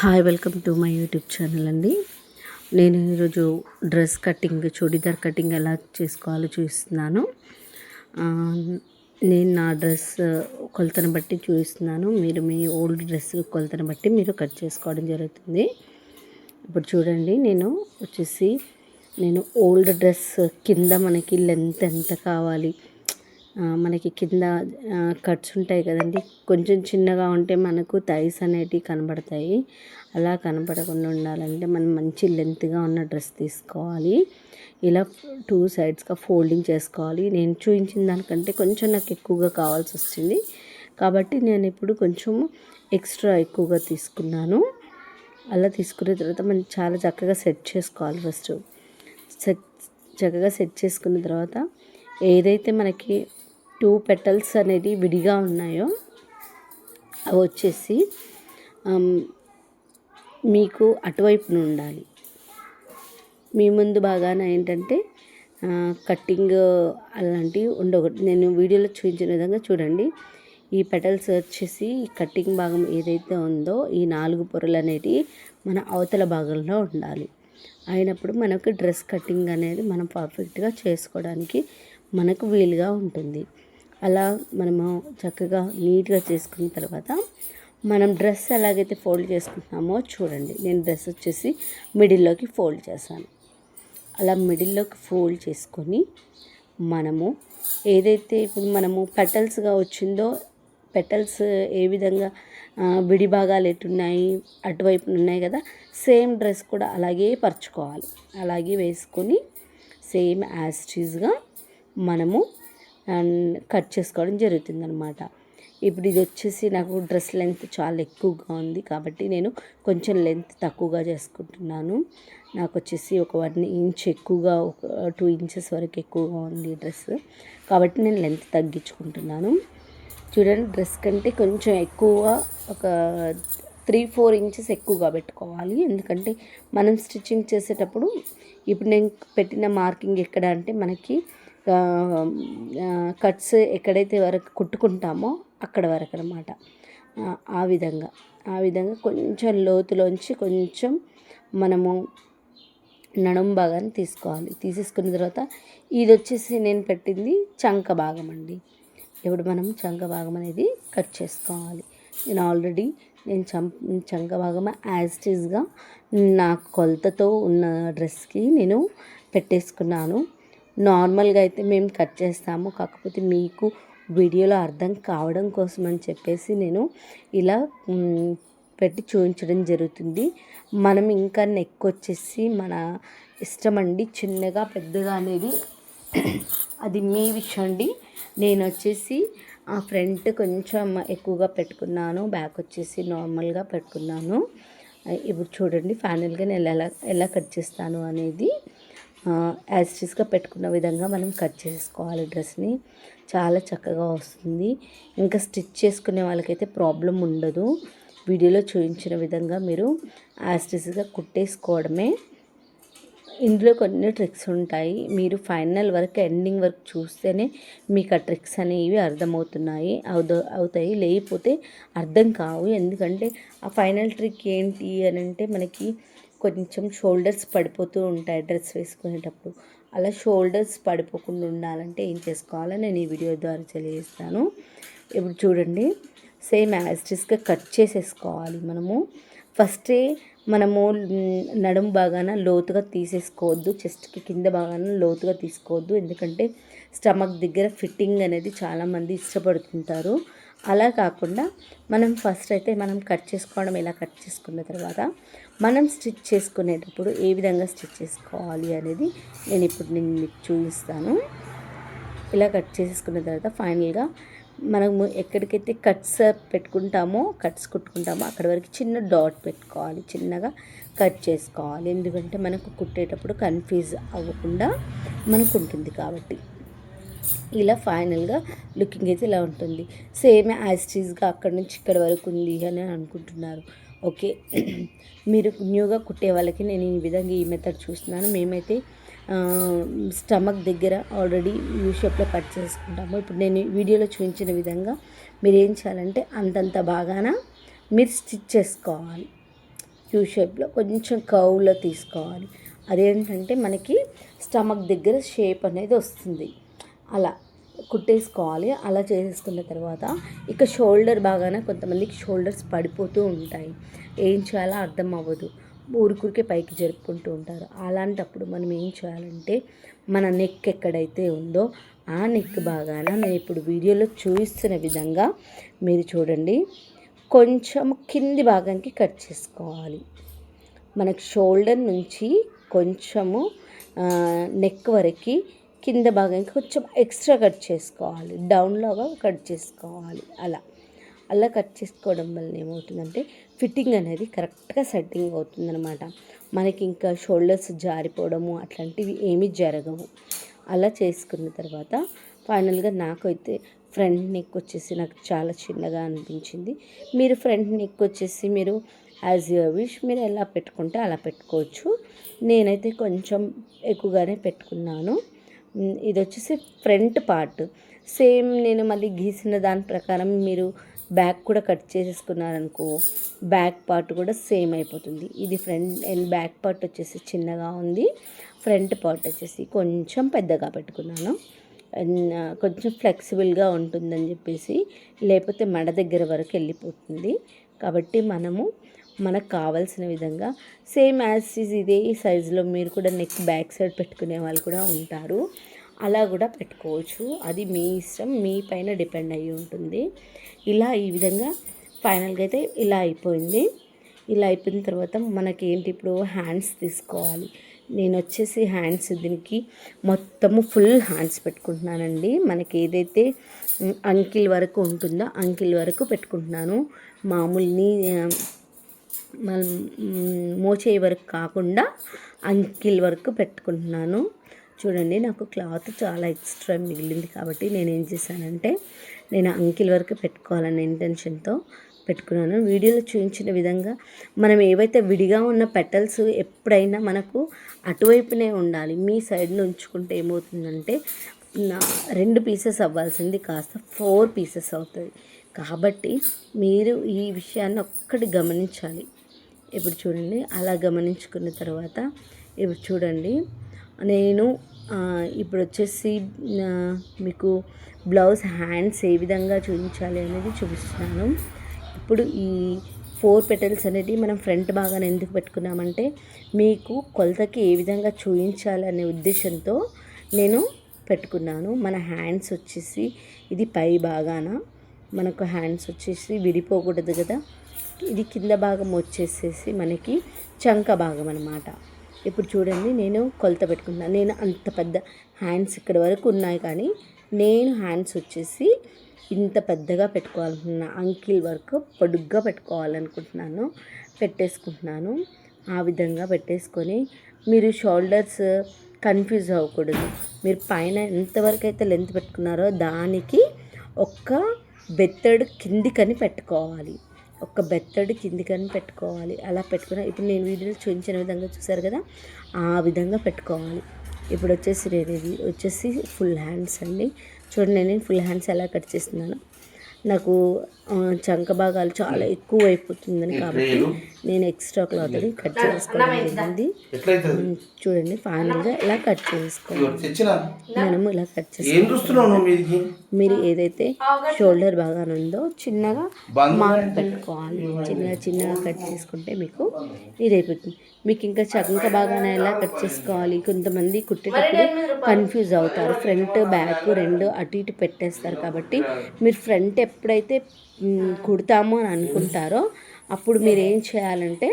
Hi, welcome to my YouTube channel అండి. నేను ఈరోజు డ్రెస్ కటింగ్, చూడీదార్ కటింగ్ ఎలా చేసుకోవాలో చూపిస్తున్నాను. నేను నా డ్రెస్ కొలతను బట్టి చూపిస్తున్నాను. మీరు మీ ఓల్డ్ డ్రెస్ కొలతను బట్టి మీరు కట్ చేసుకోవడం జరుగుతుంది. ఇప్పుడు చూడండి, నేను ఓల్డ్ డ్రెస్ కింద మనకి లెంత్ ఎంత కావాలి, మనకి కింద కట్స్ ఉంటాయి కదండి, కొంచెం చిన్నగా ఉంటే మనకు థైస్ అనేటివి కనబడతాయి. అలా కనబడకుండా ఉండాలంటే మనం మంచి లెంత్గా ఉన్న డ్రెస్ తీసుకోవాలి. ఇలా 2 సైడ్స్గా ఫోల్డింగ్ చేసుకోవాలి. నేను చూపించిన దానికంటే కొంచెం నాకు ఎక్కువగా కావాల్సి వచ్చింది కాబట్టి నేను ఇప్పుడు కొంచెం ఎక్స్ట్రా ఎక్కువగా తీసుకున్నాను. అలా తీసుకున్న తర్వాత మనం చాలా చక్కగా సెట్ చేసుకోవాలి. ఫస్ట్ చక్కగా సెట్ చేసుకున్న తర్వాత ఏదైతే మనకి 2 పెటల్స్ అనేది విడిగా ఉన్నాయో అవి వచ్చేసి మీకు అటువైపున ఉండాలి. మీ ముందు బాగాన ఏంటంటే కట్టింగ్ అలాంటివి ఉండకూడదు. నేను వీడియోలో చూపించిన విధంగా చూడండి. ఈ పెటల్స్ వచ్చేసి కట్టింగ్ భాగం ఏదైతే ఉందో ఈ 4 పొరలు అనేటివి మన అవతల భాగంలో ఉండాలి. అయినప్పుడు మనకు డ్రెస్ కటింగ్ అనేది మనం పర్ఫెక్ట్గా చేసుకోవడానికి మనకు వీలుగా ఉంటుంది. అలా మనము చక్కగా నీట్గా చేసుకున్న తర్వాత మనం డ్రెస్ ఎలాగైతే ఫోల్డ్ చేసుకుంటున్నామో చూడండి. నేను డ్రెస్ వచ్చేసి మిడిల్లోకి ఫోల్డ్ చేశాను. అలా మిడిల్లోకి ఫోల్డ్ చేసుకొని మనము ఏదైతే ఇప్పుడు మనము పెటల్స్గా వచ్చిందో, పెటల్స్ ఏ విధంగా విడి భాగాలు ఎట్టున్నాయి అటువైపు ఉన్నాయి కదా, సేమ్ డ్రెస్ కూడా అలాగే పరుచుకోవాలి. అలాగే వేసుకొని సేమ్ యాజ్ టీజ్గా మనము కట్ చేసుకోవడం జరుగుతుందన్నమాట. ఇప్పుడు ఇది వచ్చేసి నాకు డ్రెస్ లెంత్ చాలా ఎక్కువగా ఉంది కాబట్టి నేను కొంచెం లెంత్ తక్కువగా చేసుకుంటున్నాను. నాకు వచ్చేసి ఒక 1 ఇంచ్ ఎక్కువగా, ఒక 2 ఇంచెస్ వరకు ఎక్కువగా ఉంది డ్రెస్ కాబట్టి నేను లెంత్ తగ్గించుకుంటున్నాను. చూడండి, డ్రెస్ కంటే కొంచెం ఎక్కువగా ఒక 3-4 ఇంచెస్ ఎక్కువగా పెట్టుకోవాలి. ఎందుకంటే మనం స్టిచ్చింగ్ చేసేటప్పుడు ఇప్పుడు నేను పెట్టిన మార్కింగ్ ఎక్కడ అంటే మనకి కట్స్ ఎక్కడైతే వరకు కుట్టుకుంటామో అక్కడ వరకు అనమాట. ఆ విధంగా కొంచెం లోతులోంచి కొంచెం మనము నడుం భాగాన్ని తీసుకోవాలి. తీసేసుకున్న తర్వాత ఇది వచ్చేసి నేను పెట్టింది చంక భాగం అండి. ఇప్పుడు మనం చంక భాగం అనేది కట్ చేసుకోవాలి. నేను ఆల్రెడీ చంక భాగం యాజ్ టీజ్గా నా కొలతతో ఉన్న డ్రెస్కి నేను పెట్టేసుకున్నాను. నార్మల్గా అయితే మేము కట్ చేస్తాము, కాకపోతే మీకు వీడియోలో అర్థం కావడం కోసం అని చెప్పేసి నేను ఇలా పెట్టి చూపించడం జరుగుతుంది. మనం ఇంకా నెక్ వచ్చేసి మన ఇష్టం అండి, చిన్నగా పెద్దగా అనేది అది మీ విషయం అండి. నేను వచ్చేసి ఆ ఫ్రంట్ కొంచెం ఎక్కువగా పెట్టుకున్నాను, బ్యాక్ వచ్చేసి నార్మల్గా పెట్టుకున్నాను. ఇప్పుడు చూడండి, ఫైనల్గా నేను ఎలా కట్ చేస్తాను అనేది యాజ్ టీస్గా పెట్టుకున్న విధంగా మనం కట్ చేసుకోవాలి. డ్రెస్ని చాలా చక్కగా వస్తుంది. ఇంకా స్టిచ్ చేసుకునే వాళ్ళకైతే ప్రాబ్లం ఉండదు. వీడియోలో చూపించిన విధంగా మీరు యాజ్ టీస్గా కుట్టేసుకోవడమే. ఇందులో కొన్ని ట్రిక్స్ ఉంటాయి. మీరు ఫైనల్ వరకు, ఎండింగ్ వరకు చూస్తేనే మీకు ఆ ట్రిక్స్ అనేవి అవుతాయి. లేకపోతే అర్థం కావు. ఎందుకంటే ఆ ఫైనల్ ట్రిక్ ఏంటి అని అంటే మనకి కొంచెం షోల్డర్స్ పడిపోతూ ఉంటాయి డ్రెస్ వేసుకునేటప్పుడు. అలా షోల్డర్స్ పడిపోకుండా ఉండాలంటే ఏం చేసుకోవాలో నేను ఈ వీడియో ద్వారా తెలియజేస్తాను. ఇప్పుడు చూడండి, సేమ్ యాజ్ టీస్గా కట్ చేసేసుకోవాలి. ఫస్టే మనము నడుము బాగాన లోతుగా తీసేసుకోవద్దు, చెస్ట్కి కింద బాగాన లోతుగా తీసుకోవద్దు. ఎందుకంటే స్టమక్ దగ్గర ఫిట్టింగ్ అనేది చాలామంది ఇష్టపడుతుంటారు. అలా కాకుండా మనం ఫస్ట్ అయితే మనం కట్ చేసుకోవడం, ఇలా కట్ చేసుకున్న తర్వాత మనం స్టిచ్ చేసుకునేటప్పుడు ఏ విధంగా స్టిచ్ చేసుకోవాలి అనేది నేను మీకు చూపిస్తాను. ఇలా కట్ చేసుకున్న తర్వాత ఫైనల్గా మనము ఎక్కడికైతే కట్స్ కుట్టుకుంటామో అక్కడ వరకు చిన్న డాట్ పెట్టుకోవాలి, చిన్నగా కట్ చేసుకోవాలి. ఎందుకంటే మనకు కుట్టేటప్పుడు కన్ఫ్యూజ్ అవ్వకుండా మనకు ఉంటుంది కాబట్టి. ఇలా ఫైనల్గా లుకింగ్ అయితే ఇలా ఉంటుంది. సేమ్ యాజ్ టీజ్గా అక్కడి నుంచి ఇక్కడ వరకు ఉంది అని అనుకుంటున్నారు. ఓకే, మీరు న్యూగా కుట్టే వాళ్ళకి నేను ఈ విధంగా ఈ మెథడ్ చూస్తున్నాను. మేమైతే స్టమక్ దగ్గర ఆల్రెడీ యూ షేప్లో కట్ చేసుకుంటాము. ఇప్పుడు నేను వీడియోలో చూపించిన విధంగా మీరు ఏం చేయాలంటే అంతంత బాగాన మీరు స్టిచ్ చేసుకోవాలి. క్యూ షేప్లో కొంచెం కర్వ్లో తీసుకోవాలి. అదేంటంటే మనకి స్టమక్ దగ్గర షేప్ అనేది వస్తుంది. అలా కుట్టేసుకోవాలి. అలా చేసేసుకున్న తర్వాత ఇక షోల్డర్ బాగానే కొంతమందికి షోల్డర్స్ పడిపోతూ ఉంటాయి, ఏం చేయాలో అర్థం అవ్వదు, ఊరికే పైకి జరుపుకుంటూ ఉంటారు. అలాంటప్పుడు మనం ఏం చేయాలంటే మన నెక్ ఎక్కడైతే ఉందో ఆ నెక్ బాగాన నేను ఇప్పుడు వీడియోలో చూపిస్తున్న విధంగా మీరు చూడండి, కొంచెం కింది భాగానికి కట్ చేసుకోవాలి. మనకు షోల్డర్ నుంచి కొంచెము నెక్ వరకు కింద భాగానికి కొంచెం ఎక్స్ట్రా కట్ చేసుకోవాలి, డౌన్లోగా కట్ చేసుకోవాలి. అలా కట్ చేసుకోవడం వల్ల ఏమవుతుందంటే ఫిట్టింగ్ అనేది కరెక్ట్గా సెట్టింగ్ అవుతుందన్నమాట. మనకి ఇంకా షోల్డర్స్ జారిపోవడము అట్లాంటివి ఏమీ జరగవు. అలా చేసుకున్న తర్వాత ఫైనల్గా నాకైతే ఫ్రంట్ నెక్ వచ్చేసి నాకు చాలా చిన్నగా అనిపించింది. మీరు ఫ్రంట్ నెక్ వచ్చేసి మీరు యాజ్ యువర్ విష్, మీరు ఎలా పెట్టుకుంటే అలా పెట్టుకోవచ్చు. నేనైతే కొంచెం ఎక్కువగానే పెట్టుకున్నాను. ఇది వచ్చేసి ఫ్రంట్ పార్ట్. సేమ్ నేను మళ్ళీ గీసిన దాని ప్రకారం మీరు బ్యాక్ కూడా కట్ చేసేసుకున్నారనుకో, బ్యాక్ పార్ట్ కూడా సేమ్ అయిపోతుంది. ఇది ఫ్రంట్ అండ్ బ్యాక్ పార్ట్ వచ్చేసి చిన్నగా ఉంది, ఫ్రంట్ పార్ట్ వచ్చేసి కొంచెం పెద్దగా పెట్టుకున్నాను. కొంచెం ఫ్లెక్సిబుల్గా ఉంటుందని చెప్పేసి, లేకపోతే మెడ దగ్గర వరకు వెళ్ళిపోతుంది. కాబట్టి మనకు కావాల్సిన విధంగా సేమ్ యాజ్ ఇదే సైజులో మీరు కూడా నెక్ బ్యాక్ సైడ్ పెట్టుకునే వాళ్ళు కూడా ఉంటారు, అలా కూడా పెట్టుకోవచ్చు. అది మీ ఇష్టం, మీ పైన డిపెండ్ అయ్యి ఉంటుంది. ఈ విధంగా ఫైనల్గా అయితే ఇలా అయిపోయింది. ఇలా అయిపోయిన తర్వాత మనకేంటి ఇప్పుడు హ్యాండ్స్ తీసుకోవాలి. నేను వచ్చేసి హ్యాండ్స్ దీనికి మొత్తము ఫుల్ హ్యాండ్స్ పెట్టుకుంటున్నానండి. మనకి ఏదైతే అంకిల్ వరకు ఉంటుందో అంకిల్ వరకు పెట్టుకుంటున్నాను. మామూలుని మోచేయి వరకు కాకుండా అంకిల్ వరకు పెట్టుకుంటున్నాను. చూడండి, నాకు క్లాత్ చాలా ఎక్స్ట్రా మిగిలింది కాబట్టి నేనేం చేశానంటే నేను అంకిల్ వరకు పెట్టుకోవాలనే ఇంటెన్షన్తో పెట్టుకున్నాను. వీడియోలో చూపించిన విధంగా మనం ఏవైతే విడిగా ఉన్న పెటల్స్ ఎప్పుడైనా మనకు అటువైపునే ఉండాలి. మీ సైడ్లో ఉంచుకుంటే ఏమవుతుందంటే 2 పీసెస్ అవ్వాల్సింది కాస్త 4 పీసెస్ అవుతుంది. కాబట్టి మీరు ఈ విషయాన్ని ఒక్కటి గమనించాలి. ఇప్పుడు చూడండి, అలా గమనించుకున్న తర్వాత ఇప్పుడు చూడండి, నేను ఇప్పుడు వచ్చేసి మీకు బ్లౌజ్ హ్యాండ్స్ ఏ విధంగా చూపించాలి అనేది చూపిస్తున్నాను. ఇప్పుడు ఈ 4 పెటల్స్ అనేవి మనం ఫ్రంట్ భాగాన్ని ఎందుకు పెట్టుకున్నామంటే మీకు కొలతకి ఏ విధంగా చూపించాలి అనే ఉద్దేశంతో నేను పెట్టుకున్నాను. మన హ్యాండ్స్ వచ్చేసి ఇది పై భాగాన మనకు హ్యాండ్స్ వచ్చేసి విడిపోకూడదు కదా. ఇది కింద భాగం వచ్చేసేసి మనకి చంక భాగం అన్నమాట. ఇప్పుడు చూడండి, నేను కొలత పెట్టుకున్నాను. నేను అంత పెద్ద హ్యాండ్స్ ఇక్కడ వరకు ఉన్నాయి, కానీ నేను హ్యాండ్స్ వచ్చేసి ఇంత పెద్దగా పెట్టుకోవాలనుకుంటున్నాను. అంకిల్ వరకు పొడుగ్గా పెట్టుకోవాలనుకుంటున్నాను. పెట్టేసుకుంటున్నాను. ఆ విధంగా పెట్టేసుకొని మీరు షోల్డర్స్ కన్ఫ్యూజ్ అవ్వకూడదు. మీరు పైన ఎంతవరకు అయితే లెంత్ పెట్టుకున్నారో దానికి ఒక్క బెత్తడు కిందికని పెట్టుకోవాలి. అలా పెట్టుకున్న ఇప్పుడు నేను వీడియోలో చూపించిన విధంగా చూసారు కదా, ఆ విధంగా పెట్టుకోవాలి. ఇప్పుడు వచ్చేసి నేను ఇది వచ్చేసి ఫుల్ హ్యాండ్స్ అండి. చూడండి, నేను ఫుల్ హ్యాండ్స్ ఎలా కట్ చేస్తున్నాను. నాకు చంక భాగాలు చాలా ఎక్కువ అయిపోతుందని కాబట్టి నేను ఎక్స్ట్రా క్లాత్ని కట్ చేసుకోవడం జరిగింది. చూడండి, ఫైనల్గా ఇలా కట్ చేసుకోవాలి. మనము ఇలా కట్ చేసుకోవాలి. మీరు ఏదైతే షోల్డర్ భాగాన ఉందో చిన్నగా మార్క్ పెట్టుకోవాలి. చిన్నగా కట్ చేసుకుంటే మీకు ఇదైపోతుంది. మీకు ఇంకా చంక భాగాన ఎలా కట్ చేసుకోవాలి, కొంతమంది కుట్టేటప్పుడు కన్ఫ్యూజ్ అవుతారు. ఫ్రంట్ బ్యాక్ 2 అటు ఇటు పెట్టేస్తారు. కాబట్టి మీరు ఫ్రంట్ ఎప్పుడైతే కుడతామో అని అనుకుంటారో అప్పుడు మీరు ఏం చేయాలంటే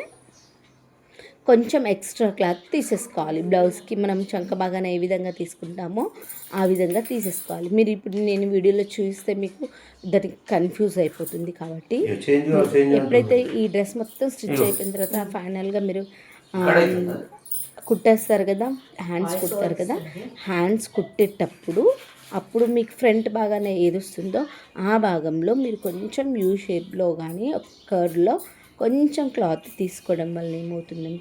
కొంచెం ఎక్స్ట్రా క్లాత్ తీసేసుకోవాలి. బ్లౌజ్కి మనం చంక భాగాన ఏ విధంగా తీసుకుంటామో ఆ విధంగా తీసేసుకోవాలి. మీరు ఇప్పుడు నేను వీడియోలో చూపిస్తే మీకు దానికి కన్ఫ్యూజ్ అయిపోతుంది. కాబట్టి ఎప్పుడైతే ఈ డ్రెస్ మొత్తం స్టిచ్ అయిపోయిన తర్వాత ఫైనల్గా మీరు కుట్టేస్తారు కదా, హ్యాండ్స్ కుడతారు కదా, హ్యాండ్స్ కుట్టేటప్పుడు అప్పుడు మీకు ఫ్రంట్ భాగానే ఏది వస్తుందో ఆ భాగంలో మీరు కొంచెం యూ షేప్లో కానీ కర్వ్లో కొంచెం క్లాత్ తీసుకోవడం వల్ల ఏమవుతుందంటే